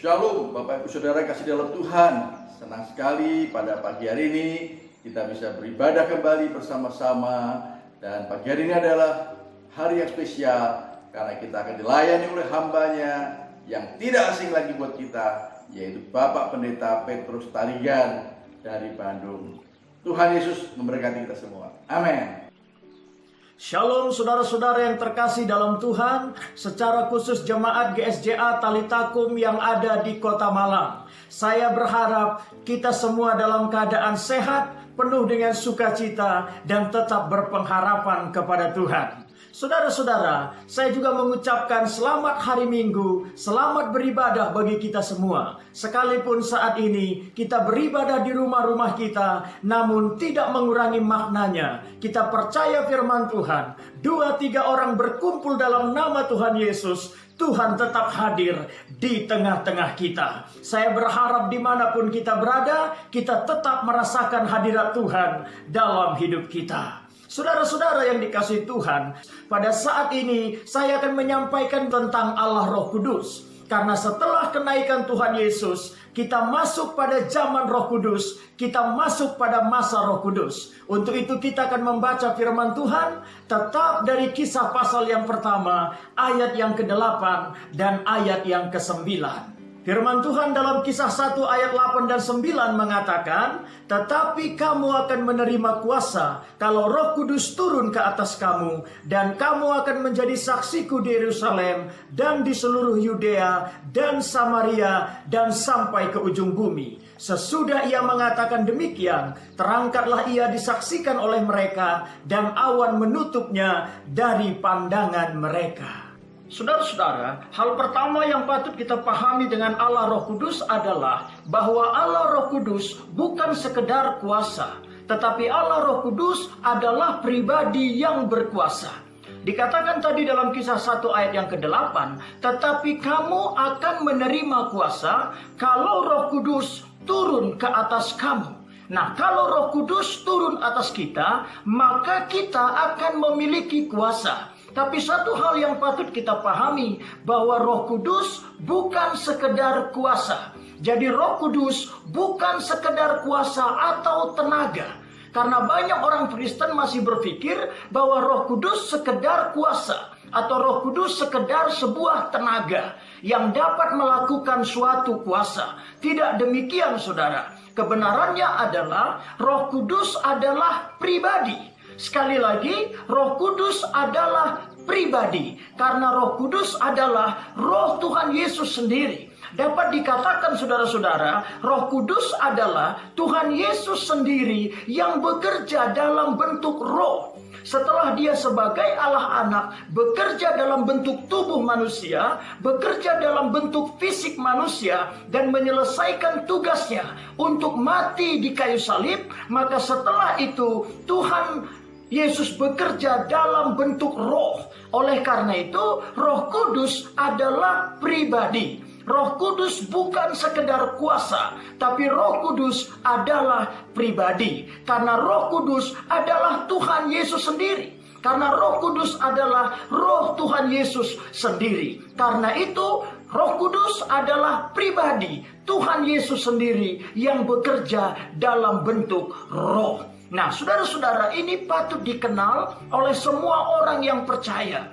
Shalom Bapak Ibu Saudara kasih dalam Tuhan. Senang sekali pada pagi hari ini kita bisa beribadah kembali bersama-sama. Dan pagi hari ini adalah hari yang spesial karena kita akan dilayani oleh hambanya yang tidak asing lagi buat kita, yaitu Bapak Pendeta Petrus Tarigan dari Bandung. Tuhan Yesus memberkati kita semua. Amin. Shalom saudara-saudara yang terkasih dalam Tuhan, secara khusus jemaat GSJA Talitakum yang ada di Kota Malang. Saya berharap kita semua dalam keadaan sehat, penuh dengan sukacita, dan tetap berpengharapan kepada Tuhan. Saudara-saudara, saya juga mengucapkan selamat hari Minggu, selamat beribadah bagi kita semua. Sekalipun saat ini kita beribadah di rumah-rumah kita, namun tidak mengurangi maknanya. Kita percaya firman Tuhan, 2-3 orang berkumpul dalam nama Tuhan Yesus, Tuhan tetap hadir di tengah-tengah kita. Saya berharap dimanapun kita berada, kita tetap merasakan hadirat Tuhan dalam hidup kita. Saudara-saudara yang dikasihi Tuhan, pada saat ini saya akan menyampaikan tentang Allah Roh Kudus. Karena setelah kenaikan Tuhan Yesus, kita masuk pada zaman Roh Kudus, kita masuk pada masa Roh Kudus. Untuk itu kita akan membaca firman Tuhan, tetap dari Kisah pasal yang pertama, ayat yang ke-8 dan ayat yang ke-9. Firman Tuhan dalam Kisah 1 ayat 8 dan 9 mengatakan, "Tetapi kamu akan menerima kuasa kalau Roh Kudus turun ke atas kamu, dan kamu akan menjadi saksiku di Yerusalem dan di seluruh Yudea dan Samaria dan sampai ke ujung bumi." Sesudah ia mengatakan demikian, terangkatlah ia disaksikan oleh mereka, dan awan menutupnya dari pandangan mereka. Saudara-saudara, hal pertama yang patut kita pahami dengan Allah Roh Kudus adalah bahwa Allah Roh Kudus bukan sekedar kuasa, tetapi Allah Roh Kudus adalah pribadi yang berkuasa. Dikatakan tadi dalam Kisah 1 ayat yang ke-8, "Tetapi kamu akan menerima kuasa kalau Roh Kudus turun ke atas kamu." Nah, kalau Roh Kudus turun atas kita, maka kita akan memiliki kuasa. Tapi satu hal yang patut kita pahami, bahwa Roh Kudus bukan sekedar kuasa. Jadi Roh Kudus bukan sekedar kuasa atau tenaga. Karena banyak orang Kristen masih berpikir bahwa Roh Kudus sekedar kuasa, atau Roh Kudus sekedar sebuah tenaga yang dapat melakukan suatu kuasa. Tidak demikian, saudara. Kebenarannya adalah Roh Kudus adalah pribadi. Sekali lagi, Roh Kudus adalah pribadi. Karena Roh Kudus adalah Roh Tuhan Yesus sendiri. Dapat dikatakan saudara-saudara, Roh Kudus adalah Tuhan Yesus sendiri yang bekerja dalam bentuk roh. Setelah dia sebagai Allah anak bekerja dalam bentuk tubuh manusia, bekerja dalam bentuk fisik manusia, dan menyelesaikan tugasnya untuk mati di kayu salib, maka setelah itu Tuhan Yesus bekerja dalam bentuk roh. Oleh karena itu, Roh Kudus adalah pribadi. Roh Kudus bukan sekedar kuasa, tapi Roh Kudus adalah pribadi. Karena Roh Kudus adalah Tuhan Yesus sendiri. Karena Roh Kudus adalah Roh Tuhan Yesus sendiri. Karena itu, Roh Kudus adalah pribadi Tuhan Yesus sendiri yang bekerja dalam bentuk roh. Nah, saudara-saudara, ini patut dikenal oleh semua orang yang percaya.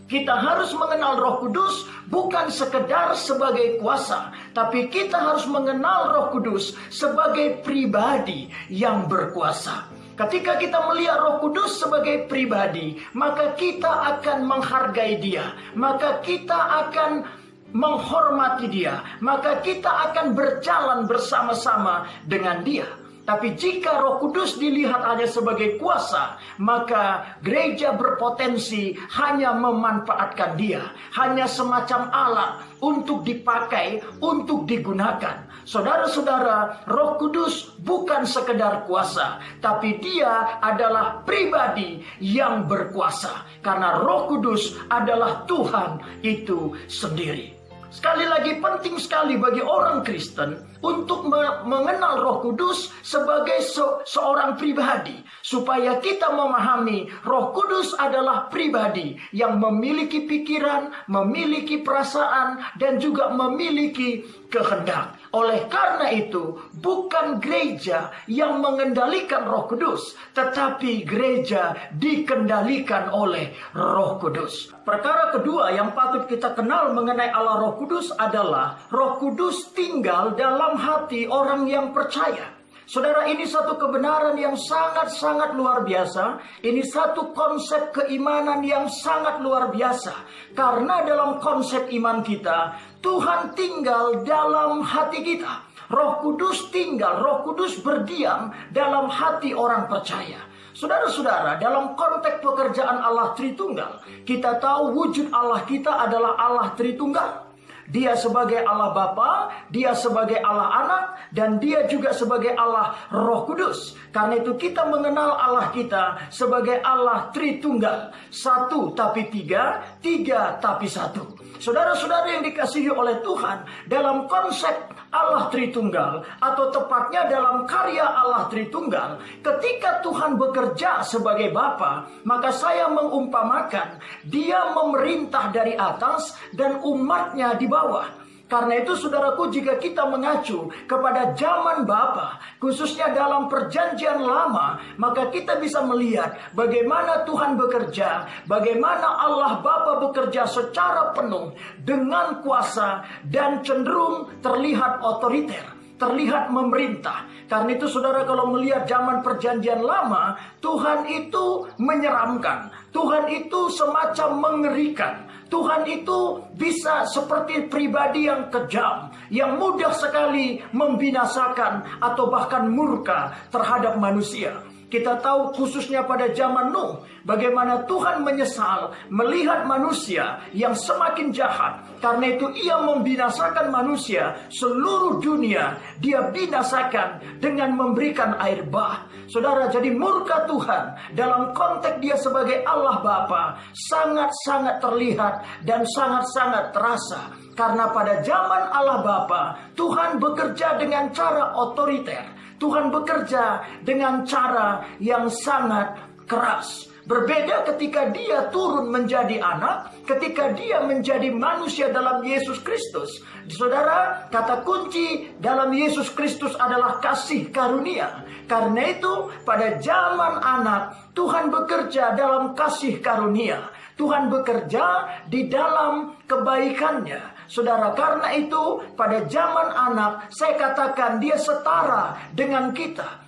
Kita harus mengenal Roh Kudus bukan sekedar sebagai kuasa, tapi kita harus mengenal Roh Kudus sebagai pribadi yang berkuasa. Ketika kita melihat Roh Kudus sebagai pribadi, maka kita akan menghargai Dia, maka kita akan menghormati Dia, maka kita akan berjalan bersama-sama dengan Dia. Tapi jika Roh Kudus dilihat hanya sebagai kuasa, maka gereja berpotensi hanya memanfaatkan Dia, hanya semacam alat untuk dipakai, untuk digunakan. Saudara-saudara, Roh Kudus bukan sekedar kuasa, tapi Dia adalah pribadi yang berkuasa. Karena Roh Kudus adalah Tuhan itu sendiri. Sekali lagi penting sekali bagi orang Kristen untuk mengenal Roh Kudus sebagai seorang pribadi. Supaya kita memahami Roh Kudus adalah pribadi yang memiliki pikiran, memiliki perasaan, dan juga memiliki kehendak. Oleh karena itu, bukan gereja yang mengendalikan Roh Kudus, tetapi gereja dikendalikan oleh Roh Kudus. Perkara kedua yang patut kita kenal mengenai Allah Roh Kudus adalah Roh Kudus tinggal dalam hati orang yang percaya. Saudara, ini satu kebenaran yang sangat-sangat luar biasa. Ini satu konsep keimanan yang sangat luar biasa. Karena dalam konsep iman kita, Tuhan tinggal dalam hati kita. Roh Kudus tinggal, Roh Kudus berdiam dalam hati orang percaya. Saudara-saudara, dalam konteks pekerjaan Allah Tritunggal, kita tahu wujud Allah kita adalah Allah Tritunggal. Dia sebagai Allah Bapa, Dia sebagai Allah Anak, dan Dia juga sebagai Allah Roh Kudus. Karena itu kita mengenal Allah kita sebagai Allah Tritunggal. Satu tapi tiga, tiga tapi satu. Saudara-saudara yang dikasihi oleh Tuhan, dalam konsep Allah Tritunggal, atau tepatnya dalam karya Allah Tritunggal, ketika Tuhan bekerja sebagai Bapa, maka saya mengumpamakan Dia memerintah dari atas dan umatnya di bawah. Karena itu saudaraku, jika kita mengacu kepada zaman Bapa, khususnya dalam perjanjian lama, maka kita bisa melihat bagaimana Tuhan bekerja, bagaimana Allah Bapa bekerja secara penuh dengan kuasa dan cenderung terlihat otoriter, terlihat memerintah. Karena itu saudara, kalau melihat zaman perjanjian lama, Tuhan itu menyeramkan, Tuhan itu semacam mengerikan. Tuhan itu bisa seperti pribadi yang kejam, yang mudah sekali membinasakan atau bahkan murka terhadap manusia. Kita tahu khususnya pada zaman Nuh, bagaimana Tuhan menyesal melihat manusia yang semakin jahat. Karena itu ia membinasakan manusia, seluruh dunia Dia binasakan dengan memberikan air bah. Saudara, jadi murka Tuhan dalam konteks Dia sebagai Allah Bapa sangat-sangat terlihat dan sangat-sangat terasa. Karena pada zaman Allah Bapa, Tuhan bekerja dengan cara otoriter. Tuhan bekerja dengan cara yang sangat keras. Berbeda ketika Dia turun menjadi anak, ketika Dia menjadi manusia dalam Yesus Kristus. Saudara, kata kunci dalam Yesus Kristus adalah kasih karunia. Karena itu pada zaman anak, Tuhan bekerja dalam kasih karunia. Tuhan bekerja di dalam kebaikannya. Saudara, karena itu pada zaman anak, saya katakan Dia setara dengan kita.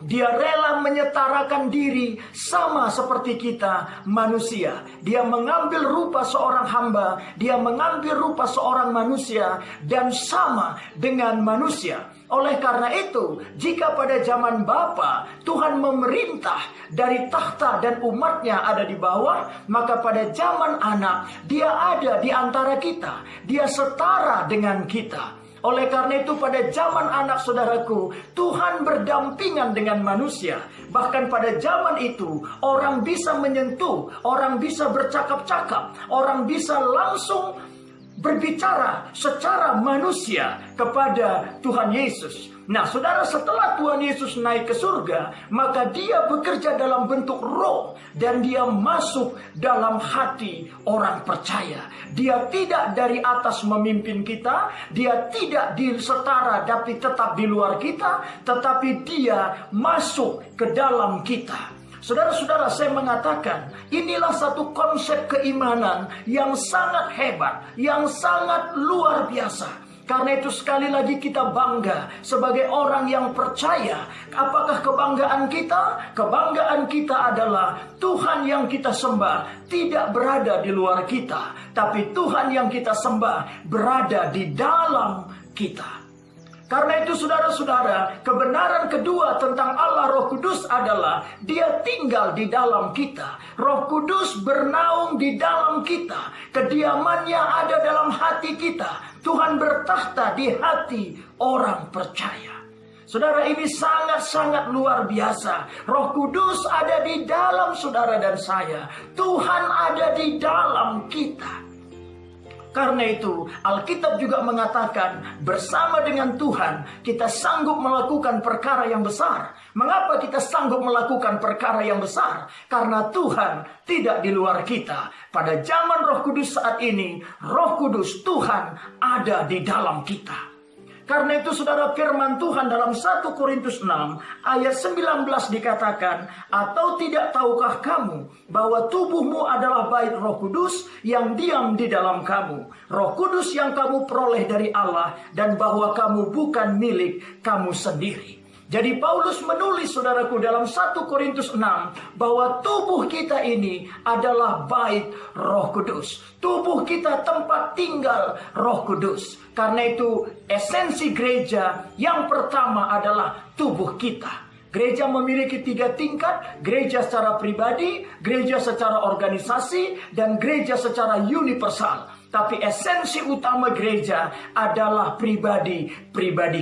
Dia rela menyetarakan diri sama seperti kita manusia. Dia mengambil rupa seorang hamba, Dia mengambil rupa seorang manusia, dan sama dengan manusia. Oleh karena itu, jika pada zaman Bapa Tuhan memerintah dari takhta dan umatnya ada di bawah, maka pada zaman anak Dia ada di antara kita. Dia setara dengan kita. Oleh karena itu pada zaman anak, saudaraku, Tuhan berdampingan dengan manusia. Bahkan pada zaman itu orang bisa menyentuh, orang bisa bercakap-cakap, orang bisa langsung berbicara secara manusia kepada Tuhan Yesus. Nah, saudara, setelah Tuhan Yesus naik ke surga, maka Dia bekerja dalam bentuk roh dan Dia masuk dalam hati orang percaya. Dia tidak dari atas memimpin kita, Dia tidak setara tapi tetap di luar kita, tetapi Dia masuk ke dalam kita. Saudara-saudara, saya mengatakan inilah satu konsep keimanan yang sangat hebat, yang sangat luar biasa. Karena itu sekali lagi kita bangga sebagai orang yang percaya. Apakah kebanggaan kita? Kebanggaan kita adalah Tuhan yang kita sembah tidak berada di luar kita, tapi Tuhan yang kita sembah berada di dalam kita. Karena itu saudara-saudara, kebenaran kedua tentang Allah Roh Kudus adalah Dia tinggal di dalam kita. Roh Kudus bernaung di dalam kita. Kediamannya ada dalam hati kita. Tuhan bertakhta di hati orang percaya. Saudara, ini sangat-sangat luar biasa. Roh Kudus ada di dalam saudara dan saya. Tuhan ada di dalam kita. Karena itu Alkitab juga mengatakan bersama dengan Tuhan kita sanggup melakukan perkara yang besar. Mengapa kita sanggup melakukan perkara yang besar? Karena Tuhan tidak di luar kita. Pada zaman Roh Kudus saat ini, Roh Kudus Tuhan ada di dalam kita. Karena itu saudara, firman Tuhan dalam 1 Korintus 6 ayat 19 dikatakan, atau tidak tahukah kamu bahwa tubuhmu adalah bait Roh Kudus yang diam di dalam kamu, Roh Kudus yang kamu peroleh dari Allah, dan bahwa kamu bukan milik kamu sendiri. Jadi Paulus menulis saudaraku dalam 1 Korintus 6 bahwa tubuh kita ini adalah bait Roh Kudus. Tubuh kita tempat tinggal Roh Kudus. Karena itu esensi gereja yang pertama adalah tubuh kita. Gereja memiliki 3 tingkat, gereja secara pribadi, gereja secara organisasi, dan gereja secara universal. Tapi esensi utama gereja adalah pribadi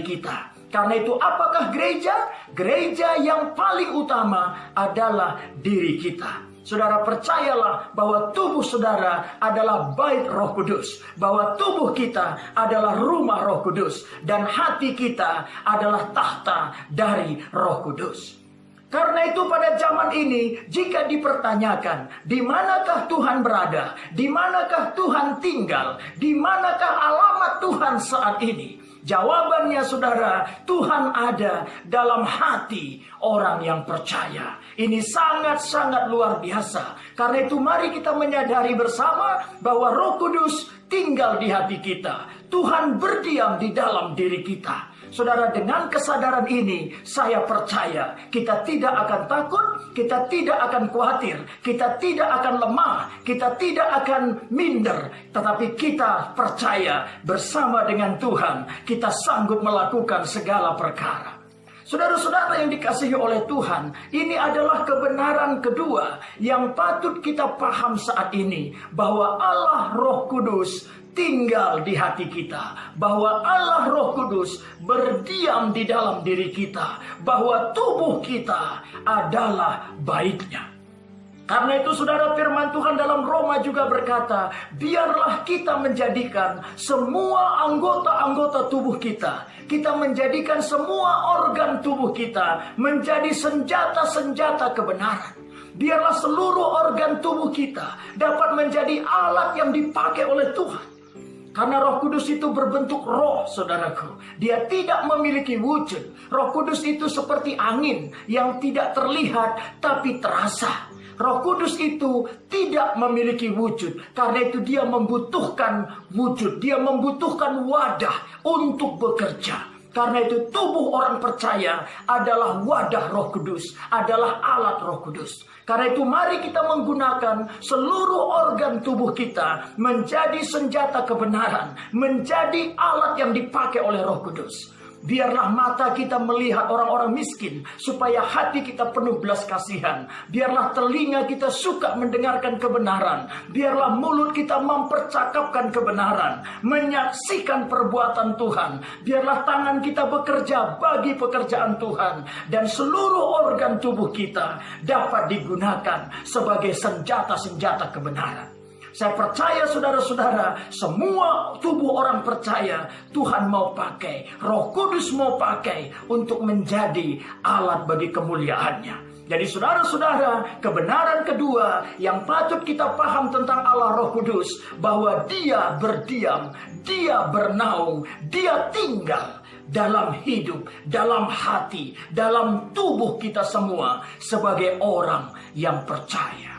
kita. Karena itu apakah gereja? Gereja yang paling utama adalah diri kita. Saudara, percayalah bahwa tubuh saudara adalah bait Roh Kudus, bahwa tubuh kita adalah rumah Roh Kudus, dan hati kita adalah tahta dari Roh Kudus. Karena itu pada zaman ini, jika dipertanyakan, di manakah Tuhan berada, di manakah Tuhan tinggal, di manakah alamat Tuhan saat ini? Jawabannya saudara, Tuhan ada dalam hati orang yang percaya. Ini sangat-sangat luar biasa. Karena itu mari kita menyadari bersama bahwa Roh Kudus tinggal di hati kita. Tuhan berdiam di dalam diri kita. Saudara, dengan kesadaran ini, saya percaya kita tidak akan takut, kita tidak akan khawatir, kita tidak akan lemah, kita tidak akan minder. Tetapi kita percaya bersama dengan Tuhan, kita sanggup melakukan segala perkara. Saudara-saudara yang dikasihi oleh Tuhan, ini adalah kebenaran kedua yang patut kita paham saat ini. Bahwa Allah Roh Kudus tinggal di hati kita, bahwa Allah Roh Kudus berdiam di dalam diri kita, bahwa tubuh kita adalah baitnya. Karena itu saudara, firman Tuhan dalam Roma juga berkata, biarlah kita menjadikan semua anggota-anggota tubuh kita, kita menjadikan semua organ tubuh kita menjadi senjata-senjata kebenaran. Biarlah seluruh organ tubuh kita dapat menjadi alat yang dipakai oleh Tuhan. Karena Roh Kudus itu berbentuk roh, saudaraku. Dia tidak memiliki wujud. Roh Kudus itu seperti angin yang tidak terlihat tapi terasa. Roh Kudus itu tidak memiliki wujud. Karena itu dia membutuhkan wujud. Dia membutuhkan wadah untuk bekerja. Karena itu tubuh orang percaya adalah wadah Roh Kudus, adalah alat Roh Kudus. Karena itu mari kita menggunakan seluruh organ tubuh kita menjadi senjata kebenaran, menjadi alat yang dipakai oleh Roh Kudus. Biarlah mata kita melihat orang-orang miskin, supaya hati kita penuh belas kasihan. Biarlah telinga kita suka mendengarkan kebenaran. Biarlah mulut kita mempercakapkan kebenaran, menyaksikan perbuatan Tuhan. Biarlah tangan kita bekerja bagi pekerjaan Tuhan. Dan seluruh organ tubuh kita dapat digunakan sebagai senjata-senjata kebenaran. Saya percaya saudara-saudara, semua tubuh orang percaya Tuhan mau pakai, Roh Kudus mau pakai untuk menjadi alat bagi kemuliaannya. Jadi saudara-saudara, kebenaran kedua yang patut kita paham tentang Allah Roh Kudus, bahwa Dia berdiam, Dia bernaung, Dia tinggal dalam hidup, dalam hati, dalam tubuh kita semua sebagai orang yang percaya.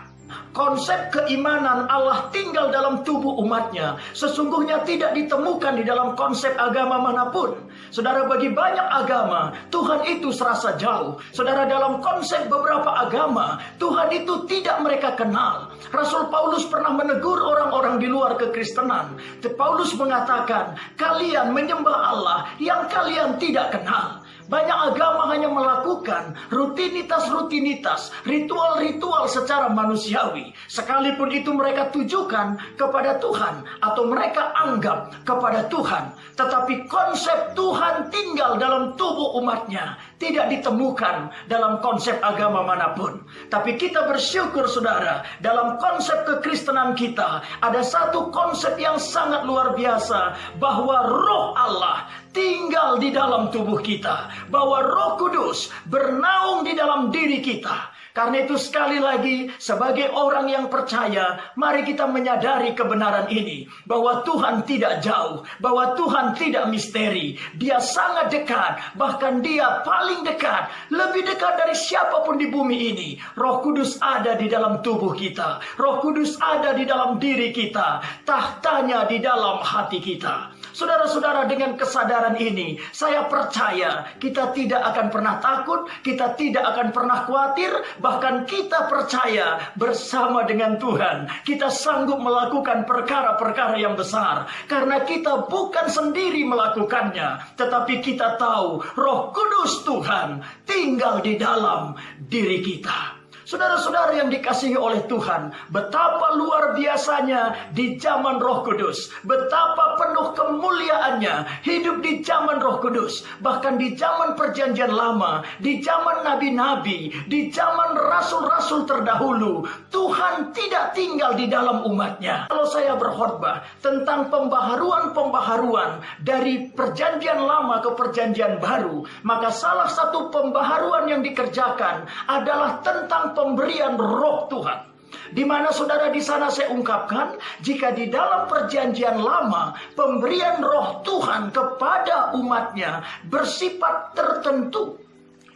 Konsep keimanan Allah tinggal dalam tubuh umatnya sesungguhnya tidak ditemukan di dalam konsep agama manapun. Saudara, bagi banyak agama Tuhan itu serasa jauh. Saudara, dalam konsep beberapa agama Tuhan itu tidak mereka kenal. Rasul Paulus pernah menegur orang-orang di luar kekristenan. Paulus mengatakan, kalian menyembah Allah yang kalian tidak kenal. Banyak agama hanya melakukan rutinitas-rutinitas, ritual-ritual secara manusiawi. Sekalipun itu mereka tujukan kepada Tuhan atau mereka anggap kepada Tuhan. Tetapi konsep Tuhan tinggal dalam tubuh umatnya tidak ditemukan dalam konsep agama manapun. Tapi kita bersyukur saudara, dalam konsep kekristenan kita ada satu konsep yang sangat luar biasa, bahwa Roh Allah tinggal di dalam tubuh kita, bahwa Roh Kudus bernaung di dalam diri kita. Karena itu sekali lagi, sebagai orang yang percaya, mari kita menyadari kebenaran ini, bahwa Tuhan tidak jauh, bahwa Tuhan tidak misteri. Dia sangat dekat, bahkan dia paling dekat, lebih dekat dari siapapun di bumi ini. Roh Kudus ada di dalam tubuh kita, Roh Kudus ada di dalam diri kita, tahtanya di dalam hati kita. Saudara-saudara, dengan kesadaran ini, saya percaya kita tidak akan pernah takut, kita tidak akan pernah khawatir, bahkan kita percaya bersama dengan Tuhan, kita sanggup melakukan perkara-perkara yang besar. Karena kita bukan sendiri melakukannya, tetapi kita tahu Roh Kudus Tuhan tinggal di dalam diri kita. Saudara-saudara yang dikasihi oleh Tuhan, betapa luar biasanya di zaman Roh Kudus, betapa penuh kemuliaannya hidup di zaman Roh Kudus. Bahkan di zaman Perjanjian Lama, di zaman nabi-nabi, di zaman rasul-rasul terdahulu, Tuhan tidak tinggal di dalam umatnya. Kalau saya berkhotbah tentang pembaharuan dari Perjanjian Lama ke Perjanjian Baru, maka salah satu pembaharuan yang dikerjakan adalah tentang pemberian Roh Tuhan. Di mana saudara di sana saya ungkapkan, jika di dalam Perjanjian Lama pemberian Roh Tuhan kepada umatnya bersifat tertentu.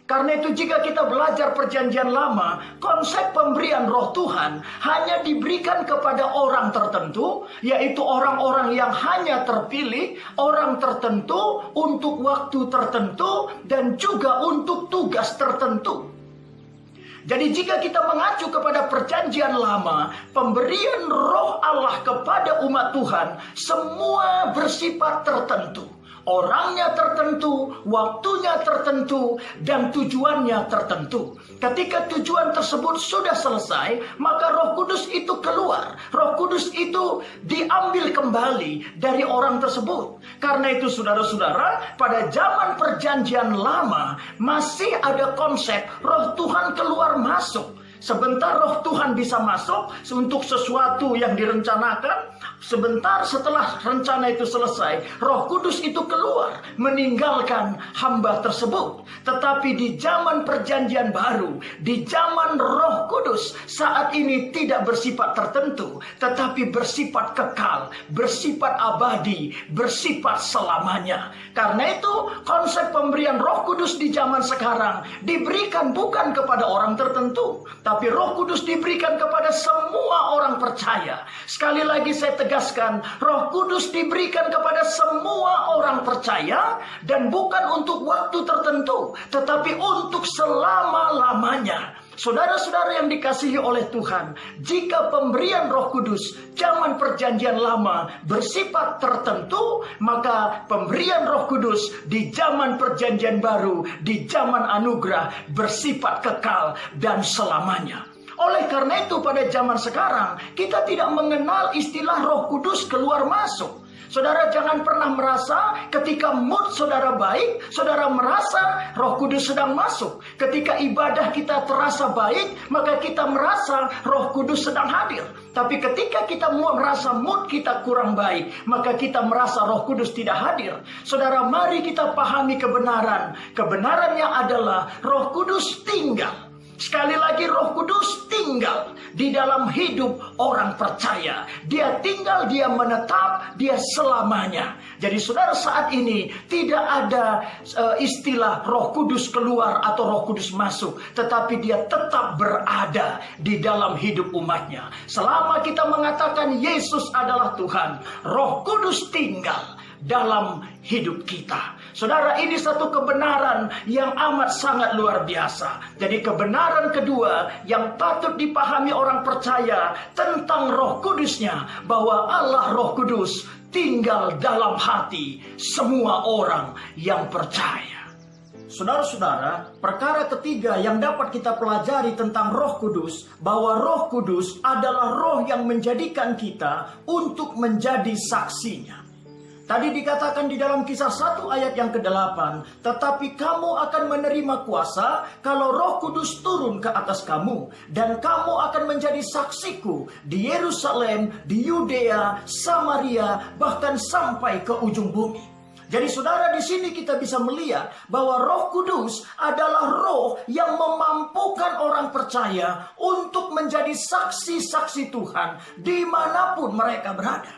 Karena itu jika kita belajar Perjanjian Lama, konsep pemberian Roh Tuhan hanya diberikan kepada orang tertentu, yaitu orang-orang yang hanya terpilih, orang tertentu, untuk waktu tertentu, dan juga untuk tugas tertentu. Jadi jika kita mengacu kepada Perjanjian Lama, pemberian Roh Allah kepada umat Tuhan semua bersifat tertentu. Orangnya tertentu, waktunya tertentu, dan tujuannya tertentu. Ketika tujuan tersebut sudah selesai, maka Roh Kudus itu keluar. Roh Kudus itu diambil kembali dari orang tersebut. Karena itu saudara-saudara, pada zaman Perjanjian Lama masih ada konsep Roh Tuhan keluar masuk. Sebentar Roh Tuhan bisa masuk untuk sesuatu yang direncanakan. Sebentar setelah rencana itu selesai, Roh Kudus itu keluar meninggalkan hamba tersebut. Tetapi di zaman Perjanjian Baru, di zaman Roh Kudus, saat ini tidak bersifat tertentu, tetapi bersifat kekal, bersifat abadi, bersifat selamanya. Karena itu konsep pemberian Roh Kudus di zaman sekarang diberikan bukan kepada orang tertentu, tapi Roh Kudus diberikan kepada semua orang percaya. Sekali lagi saya tegaskan, Roh Kudus diberikan kepada semua orang percaya, dan bukan untuk waktu tertentu, tetapi untuk selama-lamanya. Saudara-saudara yang dikasihi oleh Tuhan, jika pemberian Roh Kudus zaman Perjanjian Lama bersifat tertentu, maka pemberian Roh Kudus di zaman Perjanjian Baru, di zaman anugerah, bersifat kekal dan selamanya. Oleh karena itu pada zaman sekarang kita tidak mengenal istilah Roh Kudus keluar masuk. Saudara jangan pernah merasa ketika mood saudara baik, saudara merasa Roh Kudus sedang masuk. Ketika ibadah kita terasa baik, maka kita merasa Roh Kudus sedang hadir. Tapi ketika kita merasa mood kita kurang baik, maka kita merasa Roh Kudus tidak hadir. Saudara, mari kita pahami kebenaran. Kebenarannya adalah Roh Kudus tinggal. Sekali lagi, Roh Kudus tinggal di dalam hidup orang percaya. Dia tinggal, dia menetap, dia selamanya. Jadi saudara, saat ini tidak ada istilah Roh Kudus keluar atau Roh Kudus masuk, tetapi dia tetap berada di dalam hidup umatnya. Selama kita mengatakan Yesus adalah Tuhan, Roh Kudus tinggal dalam hidup kita. Saudara, ini satu kebenaran yang amat sangat luar biasa. Jadi kebenaran kedua yang patut dipahami orang percaya tentang Roh Kudusnya, bahwa Allah Roh Kudus tinggal dalam hati semua orang yang percaya. Saudara-saudara, perkara ketiga yang dapat kita pelajari tentang Roh Kudus, bahwa Roh Kudus adalah roh yang menjadikan kita untuk menjadi saksinya. Tadi dikatakan di dalam Kisah 1 ayat yang ke-8, tetapi kamu akan menerima kuasa kalau Roh Kudus turun ke atas kamu, dan kamu akan menjadi saksiku di Yerusalem, di Yudea, Samaria, bahkan sampai ke ujung bumi. Jadi saudara, di sini kita bisa melihat bahwa Roh Kudus adalah roh yang memampukan orang percaya untuk menjadi saksi-saksi Tuhan dimanapun mereka berada.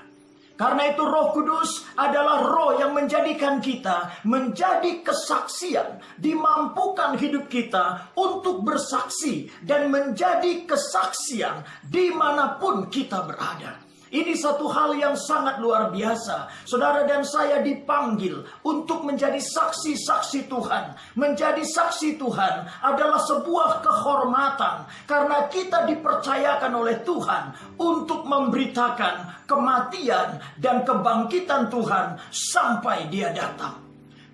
Karena itu Roh Kudus adalah roh yang menjadikan kita menjadi kesaksian, dimampukan hidup kita untuk bersaksi dan menjadi kesaksian dimanapun kita berada. Ini satu hal yang sangat luar biasa. Saudara dan saya dipanggil untuk menjadi saksi-saksi Tuhan. Menjadi saksi Tuhan adalah sebuah kehormatan, karena kita dipercayakan oleh Tuhan untuk memberitakan kematian dan kebangkitan Tuhan sampai Dia datang.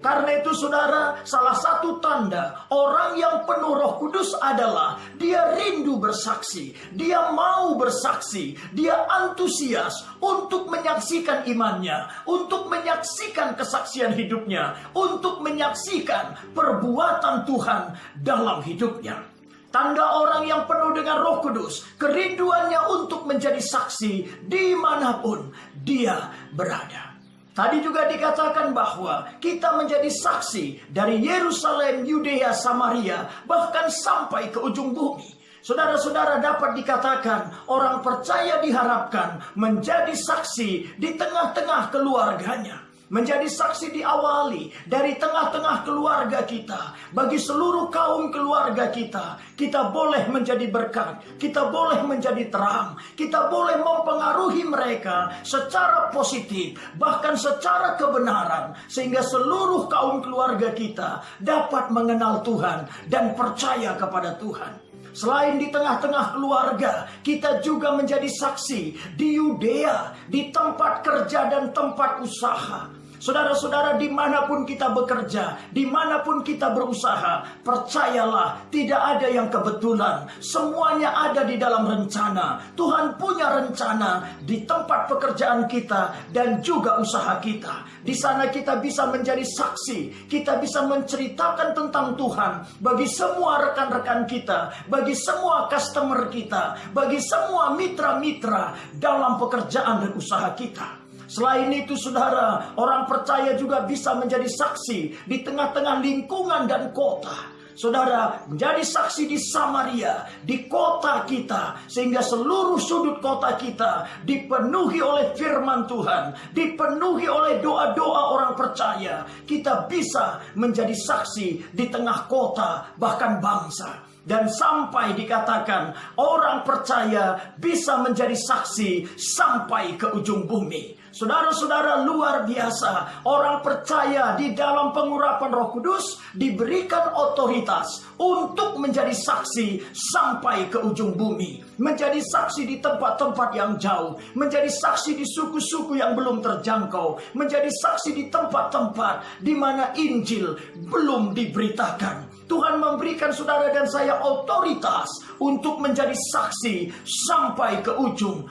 Karena itu saudara, salah satu tanda orang yang penuh Roh Kudus adalah dia rindu bersaksi, dia mau bersaksi, dia antusias untuk menyaksikan imannya, untuk menyaksikan kesaksian hidupnya, untuk menyaksikan perbuatan Tuhan dalam hidupnya. Tanda orang yang penuh dengan Roh Kudus, kerinduannya untuk menjadi saksi dimanapun dia berada. Tadi juga dikatakan bahwa kita menjadi saksi dari Yerusalem, Yudea, Samaria, bahkan sampai ke ujung bumi. Saudara-saudara, dapat dikatakan orang percaya diharapkan menjadi saksi di tengah-tengah keluarganya. Menjadi saksi diawali dari tengah-tengah keluarga kita. Bagi seluruh kaum keluarga kita, kita boleh menjadi berkat, kita boleh menjadi terang, kita boleh mempengaruhi mereka secara positif, bahkan secara kebenaran, sehingga seluruh kaum keluarga kita dapat mengenal Tuhan dan percaya kepada Tuhan. Selain di tengah-tengah keluarga, kita juga menjadi saksi di Yudea, di tempat kerja dan tempat usaha. Saudara-saudara, dimanapun kita bekerja, dimanapun kita berusaha, percayalah, tidak ada yang kebetulan. Semuanya ada di dalam rencana. Tuhan punya rencana di tempat pekerjaan kita dan juga usaha kita. Di sana kita bisa menjadi saksi, kita bisa menceritakan tentang Tuhan bagi semua rekan-rekan kita, bagi semua customer kita, bagi semua mitra-mitra dalam pekerjaan dan usaha kita. Selain itu saudara, orang percaya juga bisa menjadi saksi di tengah-tengah lingkungan dan kota. Saudara, menjadi saksi di Samaria, di kota kita, sehingga seluruh sudut kota kita dipenuhi oleh firman Tuhan, dipenuhi oleh doa-doa orang percaya. Kita bisa menjadi saksi di tengah kota, bahkan bangsa. Dan sampai dikatakan orang percaya bisa menjadi saksi sampai ke ujung bumi. Saudara-saudara, luar biasa. Orang percaya di dalam pengurapan Roh Kudus diberikan otoritas untuk menjadi saksi sampai ke ujung bumi. Menjadi saksi di tempat-tempat yang jauh. Menjadi saksi di suku-suku yang belum terjangkau. Menjadi saksi di tempat-tempat di mana Injil belum diberitakan. Tuhan memberikan saudara dan saya otoritas untuk menjadi saksi sampai ke ujung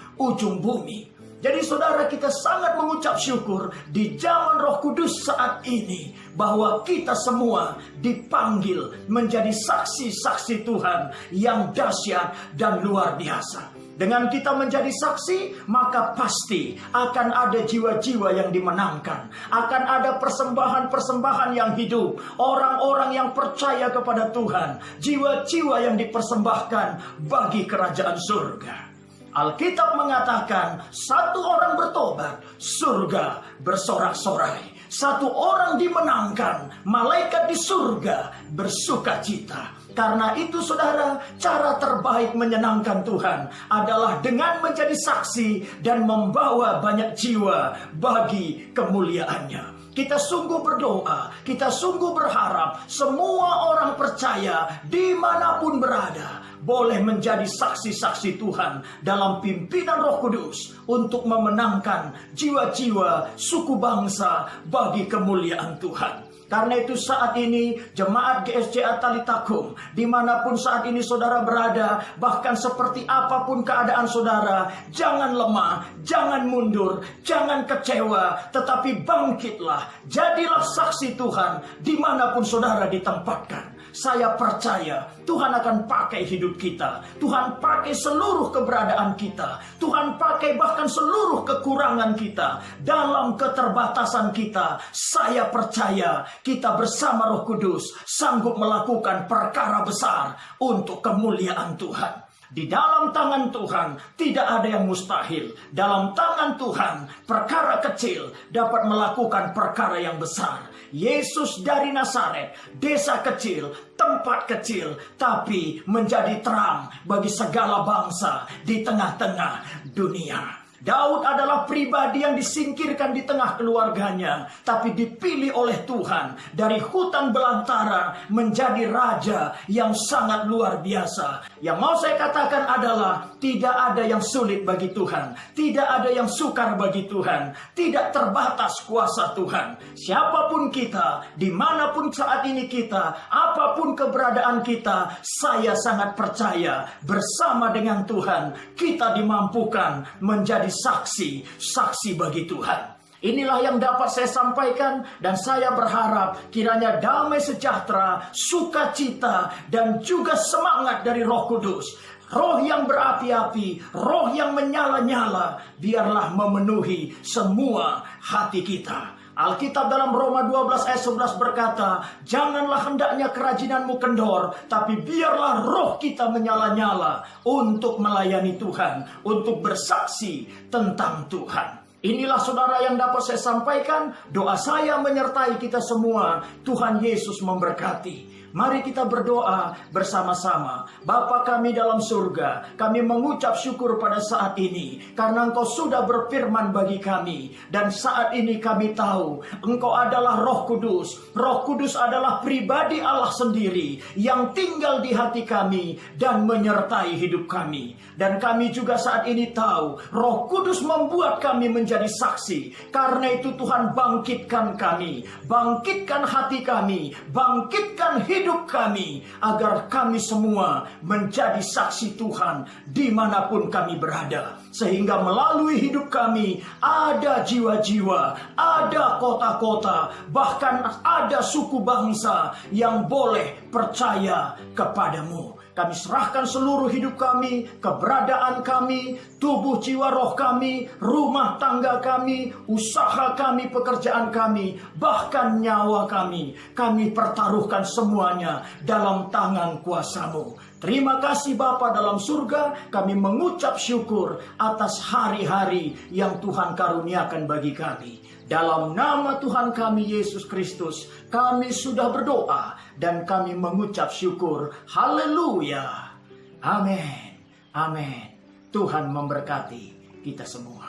bumi. Jadi saudara, kita sangat mengucap syukur di zaman Roh Kudus saat ini, bahwa kita semua dipanggil menjadi saksi-saksi Tuhan yang dahsyat dan luar biasa. Dengan kita menjadi saksi, maka pasti akan ada jiwa-jiwa yang dimenangkan. Akan ada persembahan-persembahan yang hidup. Orang-orang yang percaya kepada Tuhan. Jiwa-jiwa yang dipersembahkan bagi kerajaan surga. Alkitab mengatakan, satu orang bertobat, surga bersorak-sorai. Satu orang dimenangkan, malaikat di surga bersuka cita. Karena itu saudara, cara terbaik menyenangkan Tuhan adalah dengan menjadi saksi dan membawa banyak jiwa bagi kemuliaannya. Kita sungguh berdoa, kita sungguh berharap semua orang percaya dimanapun berada boleh menjadi saksi-saksi Tuhan dalam pimpinan Roh Kudus untuk memenangkan jiwa-jiwa suku bangsa bagi kemuliaan Tuhan. Karena itu saat ini jemaat GSJA Talitakum, dimanapun saat ini saudara berada, bahkan seperti apapun keadaan saudara, jangan lemah, jangan mundur, jangan kecewa, tetapi bangkitlah, jadilah saksi Tuhan dimanapun saudara ditempatkan. Saya percaya Tuhan akan pakai hidup kita. Tuhan pakai seluruh keberadaan kita. Tuhan pakai bahkan seluruh kekurangan kita. Dalam keterbatasan kita, saya percaya kita bersama Roh Kudus sanggup melakukan perkara besar untuk kemuliaan Tuhan. Di dalam tangan Tuhan tidak ada yang mustahil. Dalam tangan Tuhan perkara kecil dapat melakukan perkara yang besar. Yesus dari Nazaret, desa kecil, tempat kecil, tapi menjadi terang bagi segala bangsa di tengah-tengah dunia. Daud adalah pribadi yang disingkirkan di tengah keluarganya, tapi dipilih oleh Tuhan dari hutan belantara menjadi raja yang sangat luar biasa. Yang mau saya katakan adalah tidak ada yang sulit bagi Tuhan, tidak ada yang sukar bagi Tuhan, tidak terbatas kuasa Tuhan. Siapapun kita, dimanapun saat ini kita, apapun keberadaan kita, saya sangat percaya bersama dengan Tuhan kita dimampukan menjadi saksi bagi Tuhan. Inilah yang dapat saya sampaikan, dan saya berharap kiranya damai sejahtera, sukacita, dan juga semangat dari Roh Kudus, Roh yang berapi-api, Roh yang menyala-nyala, biarlah memenuhi semua hati kita. Alkitab dalam Roma 12 ayat 11 berkata, janganlah hendaknya kerajinanmu kendor, tapi biarlah roh kita menyala-nyala untuk melayani Tuhan, untuk bersaksi tentang Tuhan. Inilah saudara yang dapat saya sampaikan. Doa saya menyertai kita semua. Tuhan Yesus memberkati. Mari kita berdoa bersama-sama. Bapa kami dalam surga, kami mengucap syukur pada saat ini karena Engkau sudah berfirman bagi kami. Dan saat ini kami tahu Engkau adalah Roh Kudus. Roh Kudus adalah pribadi Allah sendiri yang tinggal di hati kami dan menyertai hidup kami. Dan kami juga saat ini tahu Roh Kudus membuat kami menjadi saksi. Karena itu Tuhan, bangkitkan kami, bangkitkan hati kami, bangkitkan hidup kami, agar kami semua menjadi saksi Tuhan dimanapun kami berada. Sehingga melalui hidup kami ada jiwa-jiwa, ada kota-kota, bahkan ada suku bangsa yang boleh percaya kepadamu. Kami serahkan seluruh hidup kami, keberadaan kami, tubuh jiwa roh kami, rumah tangga kami, usaha kami, pekerjaan kami, bahkan nyawa kami. Kami pertaruhkan semuanya dalam tangan kuasa-Mu. Terima kasih Bapa dalam surga, kami mengucap syukur atas hari-hari yang Tuhan karuniakan bagi kami. Dalam nama Tuhan kami Yesus Kristus, kami sudah berdoa dan kami mengucap syukur. Haleluya. Amin. Amin. Tuhan memberkati kita semua.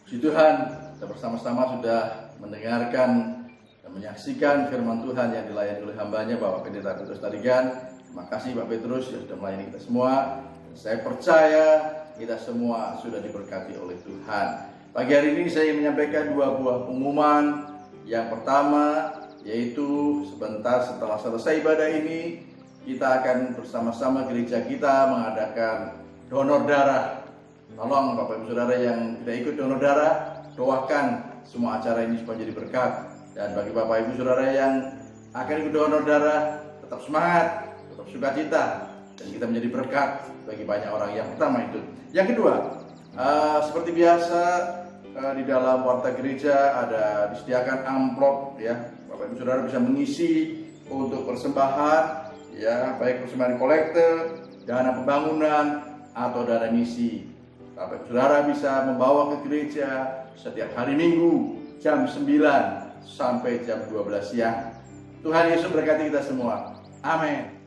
Puji Tuhan, kita bersama-sama sudah mendengarkan dan menyaksikan firman Tuhan yang dilayani oleh hambanya Bapak Pendeta Petrus Tarigan. Terima kasih Bapak Petrus yang sudah melayani kita semua. Saya percaya kita semua sudah diberkati oleh Tuhan. Pagi hari ini saya ingin menyampaikan dua buah pengumuman. Yang pertama yaitu sebentar setelah selesai ibadah ini, kita akan bersama-sama gereja kita mengadakan donor darah. Tolong Bapak Ibu Saudara yang tidak ikut donor darah, doakan semua acara ini supaya jadi berkat. Dan bagi Bapak Ibu Saudara yang akan ikut donor darah, tetap semangat, tetap sukacita, dan kita menjadi berkat bagi banyak orang. Yang pertama itu. Yang kedua, seperti biasa di dalam warta gereja ada disediakan amplop ya. Bapak Ibu Saudara bisa mengisi untuk persembahan ya, baik persembahan kolektor, dana pembangunan atau dana misi. Bapak Ibu Saudara bisa membawa ke gereja setiap hari Minggu jam 9 sampai jam 12 siang. Tuhan Yesus berkati kita semua. Amin.